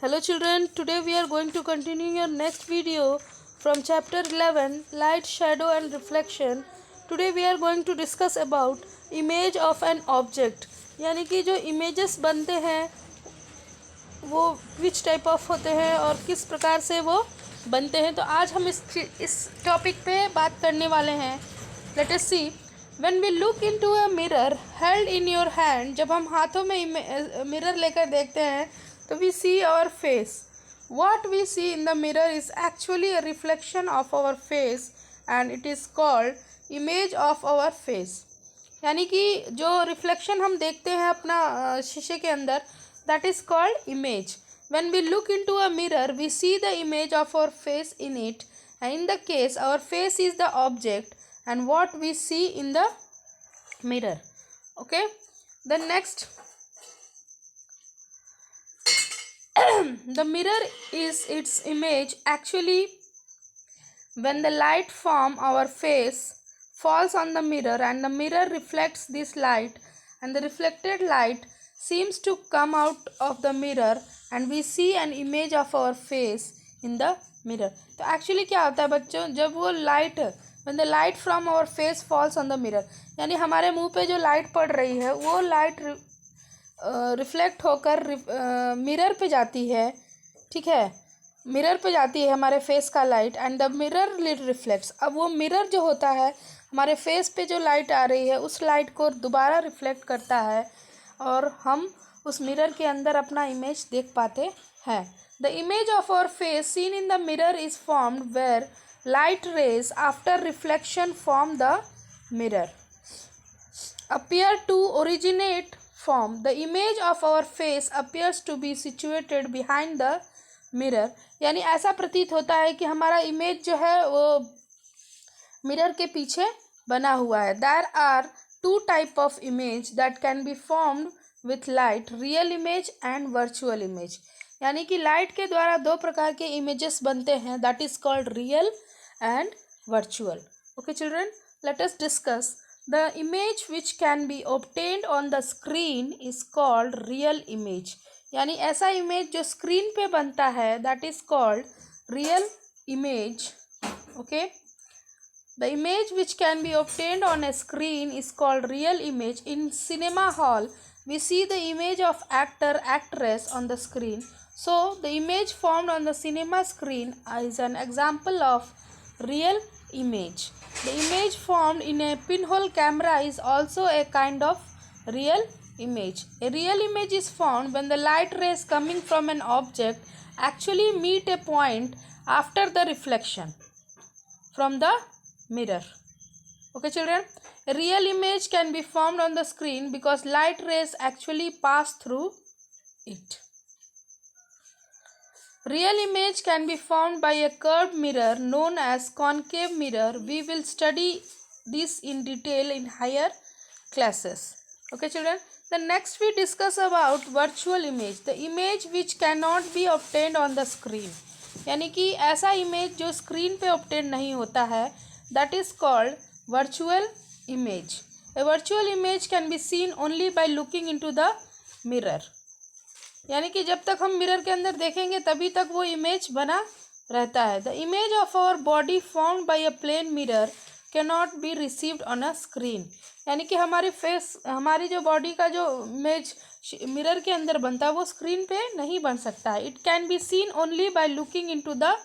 Hello children, today we are going to continue your next video from chapter 11 Light, Shadow and Reflection. Today we are going to discuss about image of an object. यानी कि जो images बनते हैं वो which type of होते हैं और किस प्रकार से वो बनते हैं. तो आज हम इस टॉपिक पे बात करने वाले हैं. Let us see. When we look into a mirror held in your hand, जब हम हाथों में मिरर लेकर देखते हैं तो we see our face. What we see in the mirror is actually a reflection of our face and it is called image of our face. यानी कि जो रिफ्लेक्शन हम देखते हैं अपना शीशे के अंदर, that is called image. When we look into a mirror we see the image of our face in it, and in the case our face is the object and what we see in the mirror. Okay, the next the mirror is its image. Actually, when the light from our face falls on the mirror and the mirror reflects this light, and the reflected light seems to come out of the mirror and we see an image of our face in the mirror. तो actually क्या होता है बच्चों, जब वो light, when the light from our face falls on the mirror, यानी हमारे मुंह पे जो लाइट पड़ रही है वो लाइट रिफ्लेक्ट होकर मिरर पे जाती है. ठीक है, मिरर पे जाती है हमारे फेस का light and the mirror reflects. अब वो मिरर जो होता है हमारे फेस पे जो लाइट आ रही है उस लाइट को दोबारा रिफ्लेक्ट करता है और हम उस मिरर के अंदर अपना इमेज देख पाते हैं. The image of our face seen in the mirror is formed where light rays after reflection from the mirror appear to originate from. The image of our face appears to be situated behind the mirror. यानी ऐसा प्रतीत होता है कि हमारा image जो है वो मिरर के पीछे बना हुआ है. There are two type of image that can be formed with light, real image and virtual image. यानी कि लाइट के द्वारा दो प्रकार के इमेजेस बनते हैं, that is called real and virtual. Okay children, let us discuss. The image which can be obtained on the screen is called real image. यानी ऐसा इमेज जो स्क्रीन पे बनता है that is called real image. Okay, the image which can be obtained on a screen is called real image. In cinema hall we see the image of actor actress on the screen, so the image formed on the cinema screen is an example of real image. The image formed in a pinhole camera is also a kind of real image. A real image is formed when the light rays coming from an object actually meet a point after the reflection from the mirror. Okay children, a real image can be formed on the screen because light rays actually pass through it. Real image can be formed by a curved mirror known as concave mirror. We will study this in detail in higher classes. Okay children, the next we discuss about virtual image, the image which cannot be obtained on the screen. यानी कि ऐसा image जो screen पे obtained नहीं होता है, that is called virtual image. A virtual image can be seen only by looking into the mirror. यानी कि जब तक हम मिरर के अंदर देखेंगे तभी तक वो इमेज बना रहता है. The image of our body formed by a plane mirror can not be received on a screen. यानी कि हमारी फेस, हमारी जो बॉडी का जो इमेज मिरर के अंदर बनता है वो स्क्रीन पे नहीं बन सकता है. It can be seen only by looking into the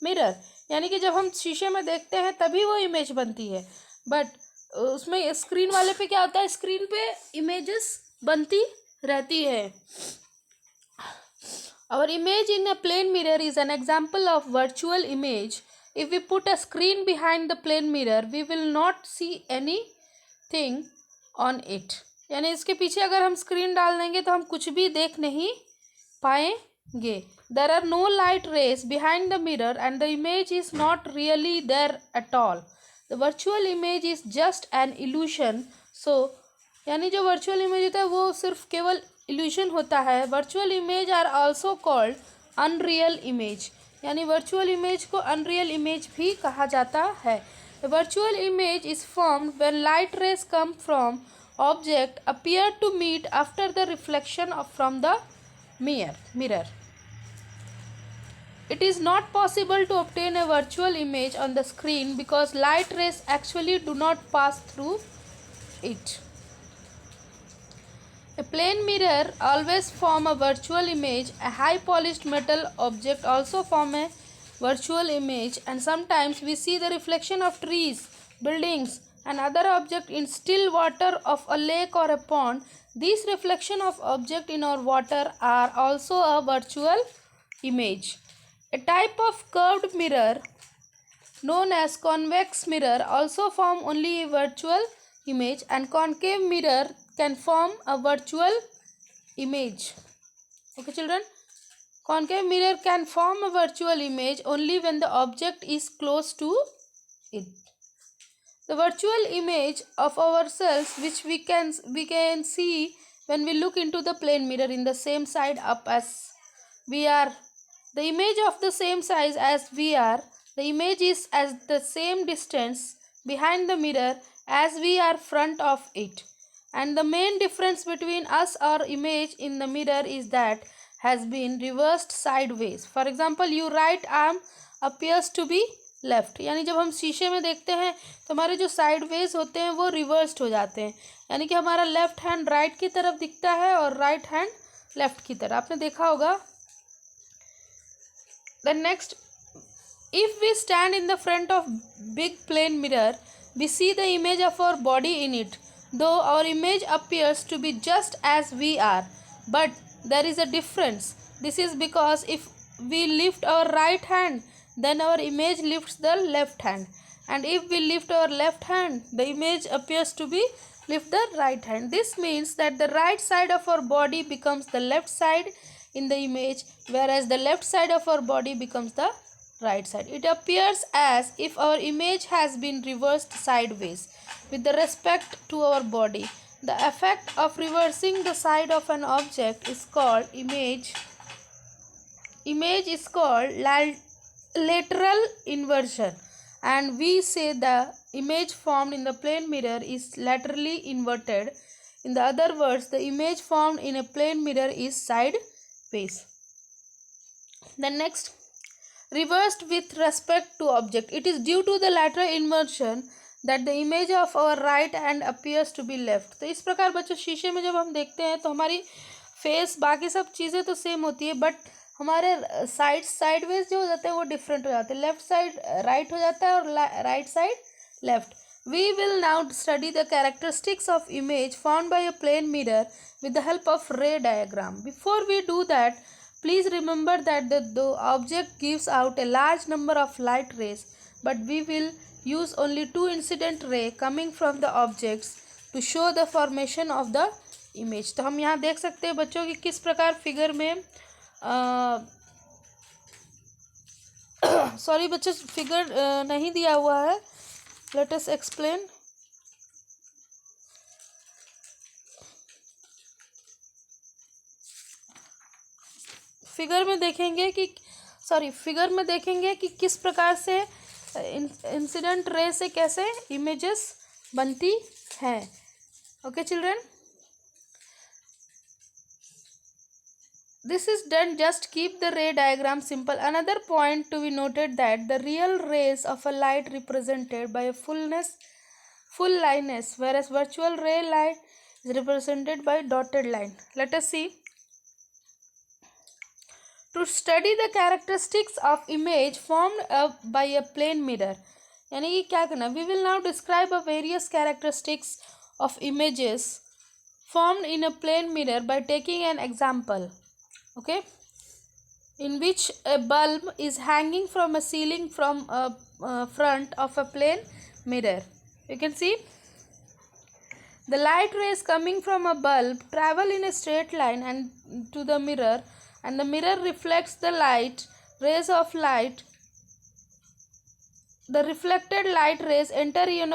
mirror. यानी कि जब हम शीशे में देखते हैं तभी वो इमेज बनती है, बट उसमें स्क्रीन वाले पे क्या होता है, स्क्रीन पे इमेजेस बनती रहती है. Our image in a plane mirror is an example of virtual image. If we put a screen behind the plane mirror, we will not see anything on it. यानी इसके पीछे अगर हम स्क्रीन डाल देंगे तो हम कुछ भी देख नहीं पाएंगे. There are no light rays behind the mirror and the image is not really there at all. The virtual image is just an illusion. So यानी जो वर्चुअल इमेज होता है वो सिर्फ केवल इल्यूशन होता है. Virtual image are also called unreal image. यानी वर्चुअल इमेज को अनरियल इमेज भी कहा जाता है. Virtual image is formed when light rays come from object appear to meet after the reflection from the mirror. It is not possible to obtain a virtual image on the screen because light rays actually do not pass through it. A plane mirror always forms a virtual image. A high polished metal object also forms a virtual image, and sometimes we see the reflection of trees, buildings, and other objects in still water of a lake or a pond. These reflection of objects in our water are also a virtual image. A type of curved mirror known as convex mirror also form only a virtual image, and concave mirror can form a virtual image. Okay children, concave mirror can form a virtual image only when the object is close to it. The virtual image of ourselves which we can see when we look into the plane mirror in the same side up as we are, the image of the same size as we are, the image is at the same distance behind the mirror as we are front of it, and the main difference between us or image in the mirror is that has been reversed sideways. For example, your right arm appears to be left, यानी जब हम शीशे में देखते हैं तो हमारे जो साइडवेज होते हैं वो रिवर्स्ड हो जाते हैं, यानी कि हमारा लेफ्ट हैंड राइट की तरफ दिखता है और राइट हैंड लेफ्ट की तरफ, आपने देखा होगा. Then next, if we stand in the front of big plane mirror, we see the image of our body in it, though our image appears to be just as we are, but there is a difference. This is because if we lift our right hand, then our image lifts the left hand, and if we lift our left hand, the image appears to be lift the right hand. This means that the right side of our body becomes the left side in the image, whereas the left side of our body becomes the right side. It appears as if our image has been reversed sideways with the respect to our body. The effect of reversing the side of an object is called image. Image is called lateral inversion, and we say the image formed in the plane mirror is laterally inverted. In the other words, the image formed in a plane mirror is sideways. Then next, reversed with respect to object. It is due to the lateral inversion that the image of our right hand appears to be left. तो इस प्रकार बच्चों शीशे में जब हम देखते हैं तो हमारी फेस बाकी सब चीज़ें तो सेम होती है, बट हमारे साइडवेज जो हो जाते हैं वो डिफरेंट हो जाते हैं. लेफ्ट साइड राइट हो जाता है और right side left. We will now study the characteristics of image formed by a plane mirror with the help of ray diagram. Before we do that, please remember that the object gives out a large number of light rays, but we will use only 2 incident ray coming from the objects to show the formation of the image. तो हम यहाँ देख सकते हैं बच्चों कि किस प्रकार फिगर में सॉरी बच्चों फिगर नहीं दिया हुआ है. Let us explain. फिगर में देखेंगे कि किस प्रकार से इंसिडेंट रे से कैसे इमेजेस बनती हैं. Okay children, this is done. Just keep the ray diagram simple. Another point to be noted that the real rays of a light represented by a full lineness, whereas virtual ray light is represented by dotted line. Let us see. To study the characteristics of image formed by a plane mirror, यानी कि क्या करना, we will now describe a various characteristics of images formed in a plane mirror by taking an example. Okay, in which a bulb is hanging from a ceiling from a front of a plane mirror. You can see the light rays coming from a bulb travel in a straight line and to the mirror, and the mirror reflects the light rays of light. The reflected light rays enter in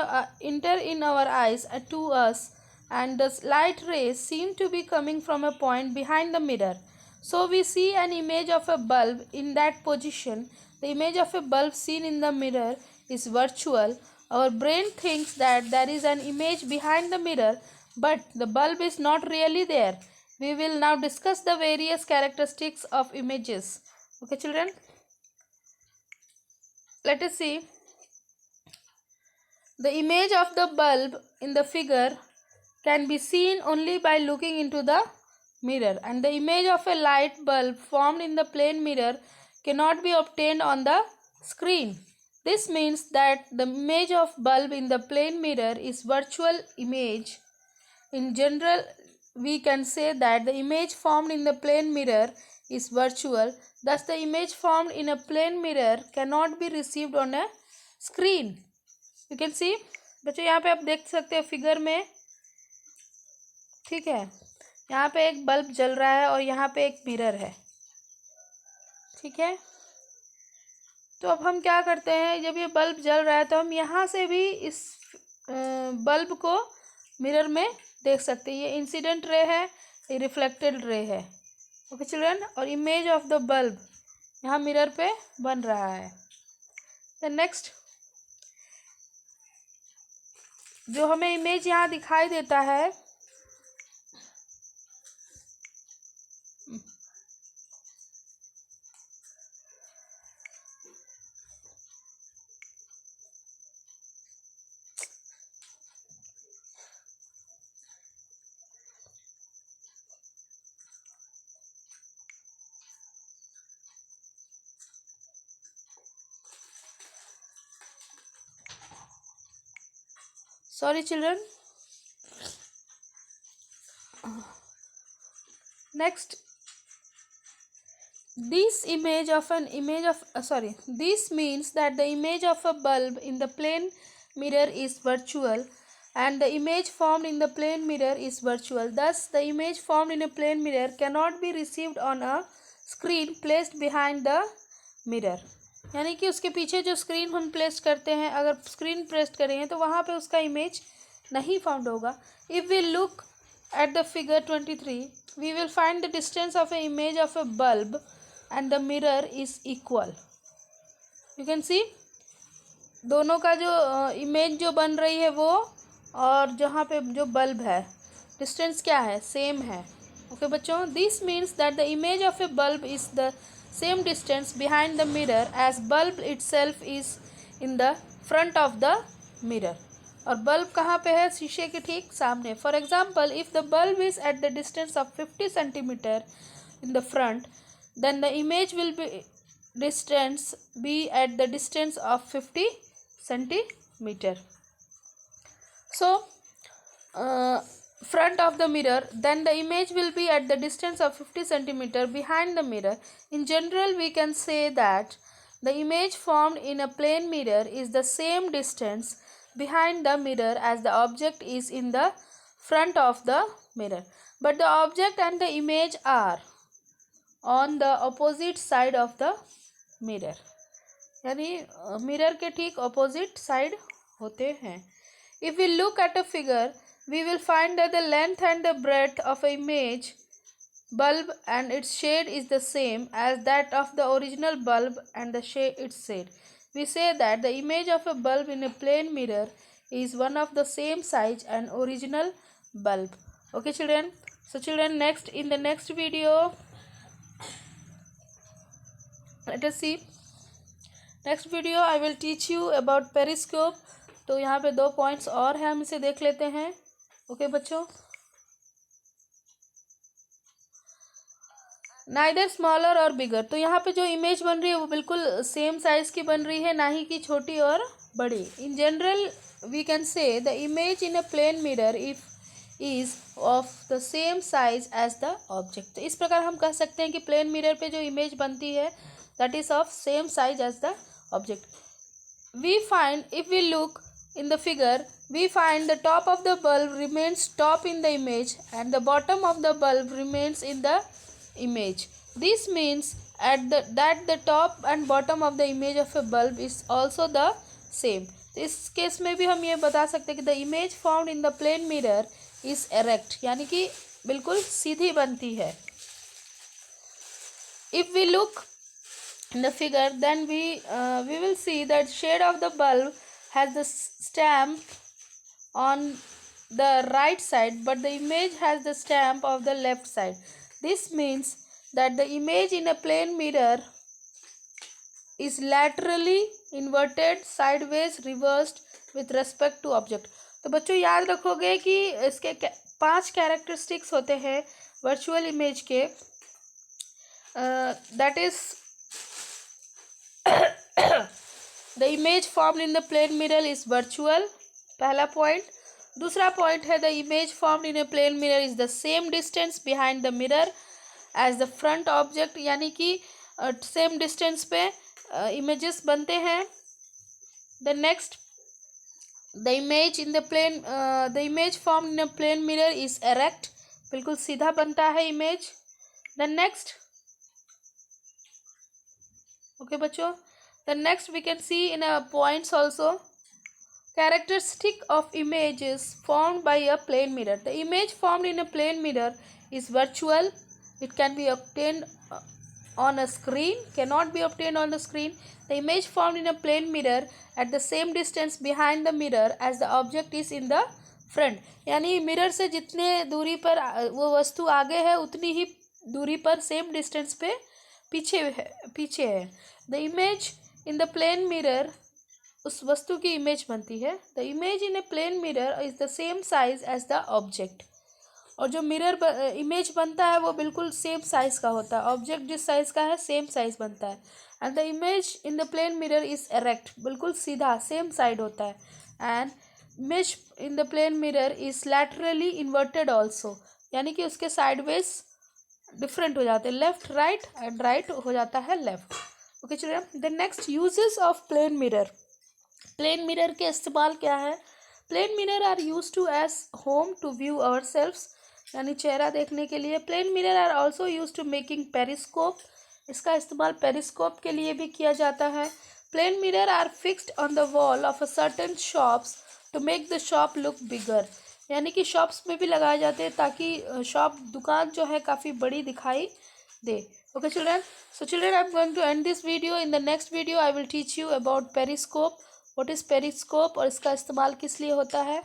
our eyes to us, and the light rays seem to be coming from a point behind the mirror. So we see an image of a bulb in that position. The image of a bulb seen in the mirror is virtual. Our brain thinks that there is an image behind the mirror, but the bulb is not really there. We will now discuss the various characteristics of images. Okay children. let us see. The image of the bulb in the figure can be seen only by looking into the mirror, and the image of a light bulb formed in the plane mirror cannot be obtained on the screen. This means that the image of bulb in the plane mirror is virtual image. In general, we can say that the image formed in the plane mirror is virtual. Thus, the image formed in a plane mirror cannot be received on a screen. You can see, बच्चों यहाँ पे आप देख सकते हो figure में, ठीक है, यहाँ पे एक बल्ब जल रहा है और यहाँ पे एक मिरर है, ठीक है। तो अब हम क्या करते हैं, जब ये बल्ब जल रहा है तो हम यहाँ से भी इस बल्ब को मिरर में देख सकते हैं। ये इंसिडेंट रे है, ये रिफ्लेक्टेड रे है, ओके चिल्ड्रन। और इमेज ऑफ द बल्ब यहाँ मिरर पे बन रहा है। द नेक्स्ट जो हमें इमेज यहाँ दिखाई देता है, sorry children. Next, this means that the image of a bulb in the plane mirror is virtual and the image formed in the plane mirror is virtual. Thus, the image formed in a plane mirror cannot be received on a screen placed behind the mirror. यानी कि उसके पीछे जो screen हम place करते हैं, अगर screen press करेंगे तो वहाँ पे उसका इमेज नहीं फाउंड होगा. If we look at the figure 23, we will find the distance of an image of a bulb and the mirror is equal. You can see दोनों का जो इमेज जो बन रही है वो और जहाँ पे जो बल्ब है डिस्टेंस क्या है, सेम है. ओके बच्चों, this means that the image of a bulb is the same distance behind the mirror as bulb itself is in the front of the mirror. और बल्ब कहाँ पे है, शीशे के ठीक सामने. For example, if the bulb is at the distance of 50 centimetre in the front, then the image will be at the distance of 50 centimeter. So front of the mirror, then the image will be at the distance of 50 centimeter behind the mirror. In general, we can say that the image formed in a plane mirror is the same distance behind the mirror as the object is in the front of the mirror, but the object and the image are on the opposite side of the mirror. यानी mirror के ठीक opposite side होते हैं. If we look at a figure, we will find that the length and the breadth of an image bulb and its shade is the same as that of the original bulb and the shade its shade. We say that the image of a bulb in a plane mirror is one of the same size and original bulb. Okay children, so children, next in the next video let us see. Next video I will teach you about periscope. तो यहाँ पे 2 points और हैं, हम इसे देख लेते हैं. ओके बच्चों, नाइदर स्मॉलर और बिगर. तो यहाँ पे जो इमेज बन रही है वो बिल्कुल सेम साइज की बन रही है, ना ही कि छोटी और बड़ी. In general we can say the image in a plane mirror if is of the same size as the object. तो इस प्रकार हम कह सकते हैं कि प्लेन मिरर पे जो इमेज बनती है that is of same size as the object. We find, if we look in the figure, we find the top of the bulb remains top in the image and the bottom of the bulb remains in the image. This means that the top and bottom of the image of a bulb is also the same. तो इस case में भी हम ये बता सकते हैं कि the image formed in the plane mirror is erect, यानी कि बिल्कुल सीधी बनती है. If we look in the figure, then we will see that shade of the bulb has the stamp on the right side, but the image has the stamp of the left side. This means that the image in a plane mirror is laterally inverted, sideways, reversed with respect to object. तो बच्चों याद रखोगे कि इसके 5 characteristics होते हैं virtual image के. That is the image formed in the plane mirror is virtual, पहला पॉइंट. दूसरा पॉइंट है the image formed in a plane mirror is the same distance behind the mirror as the front object, यानी कि same distance पे images बनते हैं. The next, the image in the plane the image formed in a plane mirror is erect, बिल्कुल सीधा बनता है image. The next, okay बच्चों, the next we can see in points also. Characteristic of images formed by a plane mirror. The image formed in a plane mirror is virtual. It can be obtained on a screen, cannot be obtained on the screen. The image formed in a plane mirror at the same distance behind the mirror as the object is in the front. यानी mirror से जितने दूरी पर वो वस्तु आगे है उतनी ही दूरी पर सेम डिस्टेंस पे पीछे है. The image in the plane mirror, उस वस्तु की इमेज बनती है. The image in a plane mirror is the same size as the object. और जो मिरर इमेज बनता है वो बिल्कुल सेम साइज का होता है. ऑब्जेक्ट जिस साइज का है सेम साइज बनता है. And the image in the plane mirror is erect, बिल्कुल सीधा सेम साइड होता है. And image in the plane mirror is laterally inverted also, यानी कि उसके साइडवेज डिफरेंट हो जाते हैं. लेफ्ट राइट एंड राइट हो जाता है left. Okay children, the next uses of plane mirror. Plane mirror के इस्तेमाल क्या है. Plane mirror are use to as home to view our selfs, यानी चेहरा देखने के लिए. Plane mirror are also use to making periscope, इसका इस्तेमाल पेरिस्कोप के लिए भी किया जाता है. Plane mirror are fixed on the wall of a certain shops to make the shop look bigger, यानी कि शॉप्स में भी लगाए जाते हैं ताकि शॉप दुकान जो है काफ़ी बड़ी दिखाई दे. Okay children, so children I'm going to end this video. In the next video I will teach you about periscope. What is periscope और इसका इस्तेमाल किस लिए होता है.